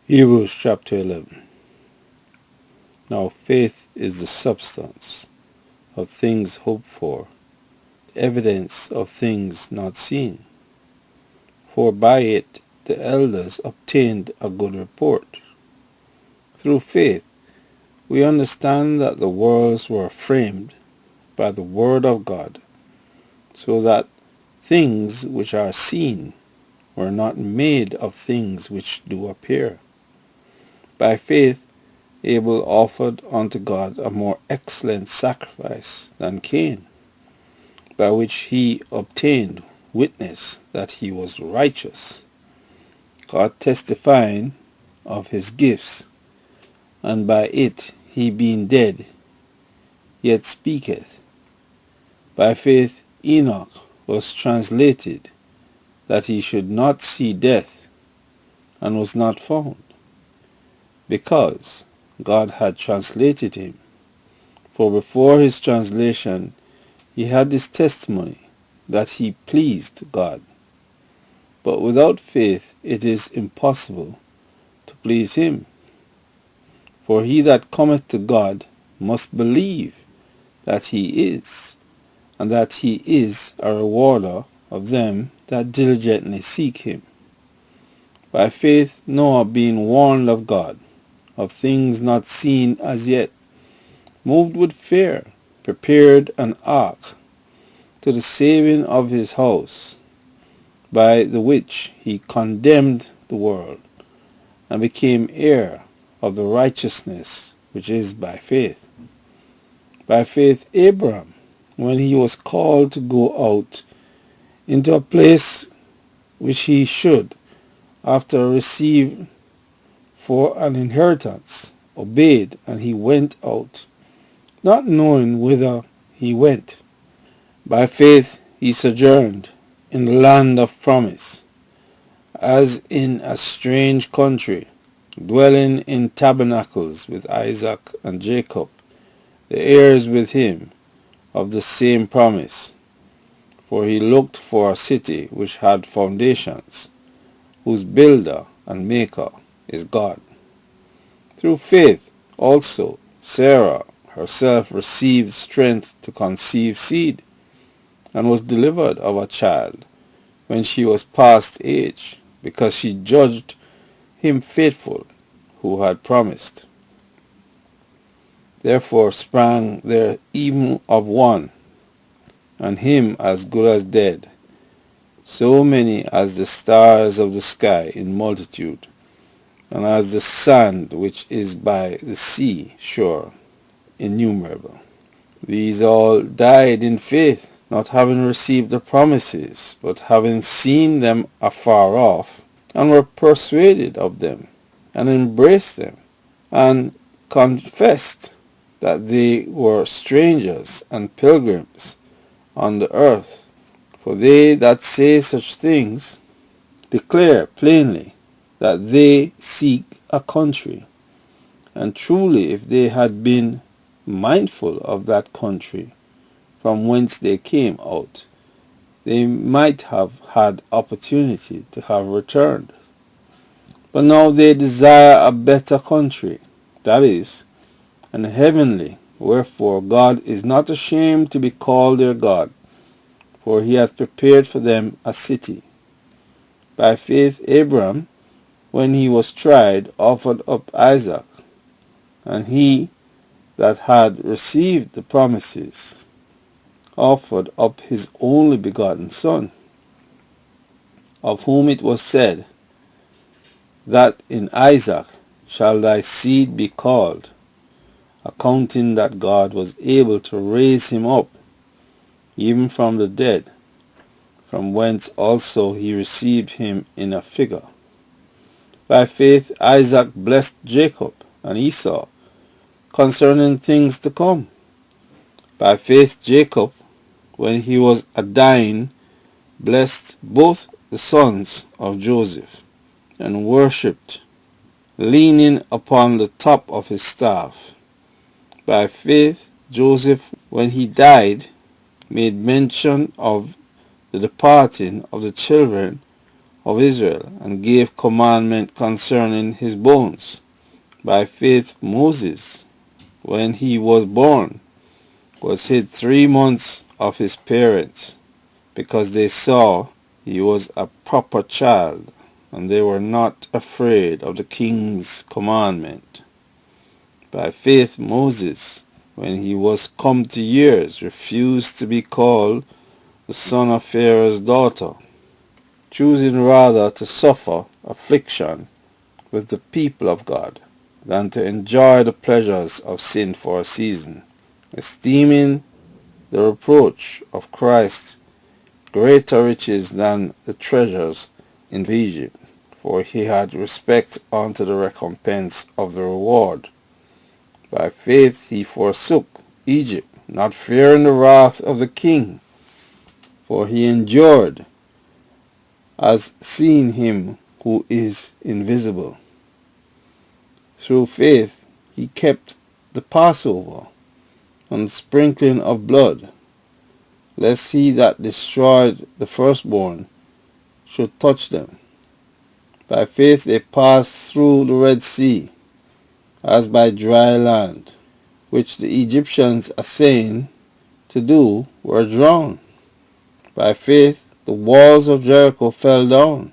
Hebrews chapter 11. Now faith is the substance of things hoped for, the evidence of things not seen. For by it the elders obtained a good report. Through faith we understand that the worlds were framed by the word of God, so that things which are seen were not made of things which do appear. By faith Abel offered unto God a more excellent sacrifice than Cain, by which he obtained witness that he was righteous, God testifying of his gifts, and by it he being dead yet speaketh. By faith Enoch was translated, that he should not see death, and was not found, because God had translated him. For before his translation he had this testimony, that he pleased God. But without faith it is impossible to please him. For he that cometh to God must believe that he is, and that he is a rewarder of them that diligently seek him. By faith Noah, being warned of God, of things not seen as yet, moved with fear, prepared an ark to the saving of his house, by the which he condemned the world, and became heir of the righteousness which is by faith. By faith Abraham, when he was called to go out into a place which he should after receive for an inheritance, obeyed, and he went out, not knowing whither he went. By faith he sojourned in the land of promise, as in a strange country, dwelling in tabernacles with Isaac and Jacob, the heirs with him of the same promise. For he looked for a city which had foundations, whose builder and maker is God. Through faith also Sarah herself received strength to conceive seed, and was delivered of a child when she was past age, because she judged him faithful who had promised. Therefore sprang there even of one, and him as good as dead, so many as the stars of the sky in multitude, and as the sand which is by the sea shore innumerable. These all died in faith, not having received the promises, but having seen them afar off, and were persuaded of them, and embraced them, and confessed that they were strangers and pilgrims on the earth. For they that say such things declare plainly that they seek a country. And truly, if they had been mindful of that country from whence they came out, they might have had opportunity to have returned. But now they desire a better country, that is, an heavenly. Wherefore God is not ashamed to be called their God, for he hath prepared for them a city. By faith Abraham, when he was tried, offered up Isaac, and he that had received the promises offered up his only begotten Son, of whom it was said, that in Isaac shall thy seed be called, accounting that God was able to raise him up even from the dead, from whence also he received him in a figure. By faith Isaac blessed Jacob and Esau concerning things to come. By faith Jacob, when he was a dying, blessed both the sons of Joseph, and worshipped, leaning upon the top of his staff. By faith Joseph, when he died, made mention of the departing of the children of Israel, and gave commandment concerning his bones. By faith Moses, when he was born, was hid 3 months of his parents, because they saw he was a proper child, and they were not afraid of the king's commandment. By faith Moses, when he was come to years, refused to be called the son of Pharaoh's daughter, choosing rather to suffer affliction with the people of God than to enjoy the pleasures of sin for a season, esteeming the reproach of Christ greater riches than the treasures in Egypt, for he had respect unto the recompense of the reward. By faith he forsook Egypt, not fearing the wrath of the king, for he endured as seeing him who is invisible. Through faith he kept the Passover and sprinkling of blood, lest he that destroyed the firstborn should touch them. By faith they passed through the Red Sea, as by dry land, which the Egyptians assaying to do were drowned. By faith the walls of Jericho fell down,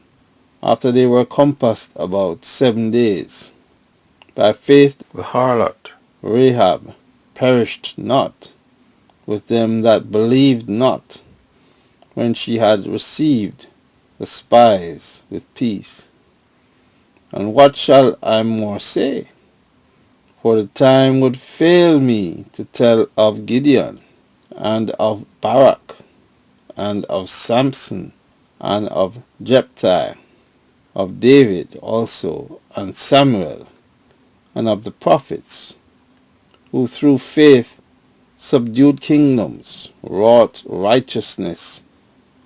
after they were compassed about 7 days. By faith the harlot Rahab perished not with them that believed not, when she had received the spies with peace. And what shall I more say? For the time would fail me to tell of Gideon, and of Barak, and of Samson, and of Jephthah, of David also, and Samuel, and of the prophets, who through faith subdued kingdoms, wrought righteousness,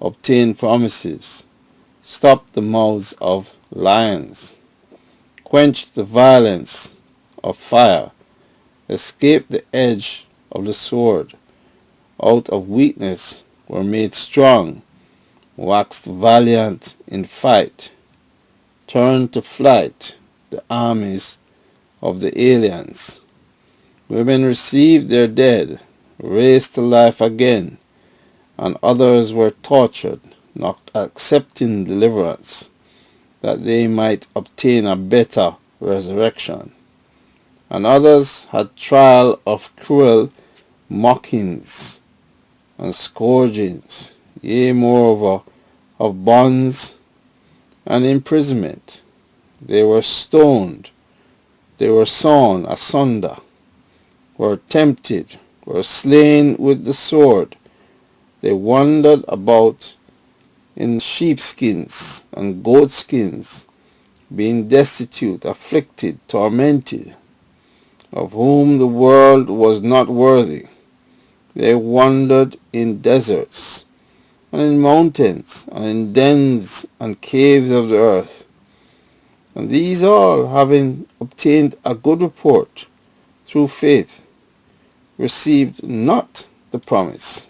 obtained promises, stopped the mouths of lions, quenched the violence of fire, escaped the edge of the sword, out of weakness were made strong, waxed valiant in fight, turned to flight the armies of the aliens. Women received their dead, raised to life again, and others were tortured, not accepting deliverance, that they might obtain a better resurrection. And others had trial of cruel mockings and scourgings, yea, moreover, of bonds and imprisonment. They were stoned, they were sawn asunder, were tempted, were slain with the sword. They wandered about in sheepskins and goatskins, being destitute, afflicted, tormented, of whom the world was not worthy. They wandered in deserts, and in mountains, and in dens and caves of the earth. And these all, having obtained a good report through faith, received not the promise,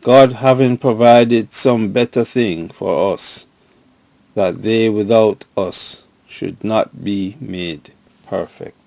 God having provided some better thing for us, that they without us should not be made perfect.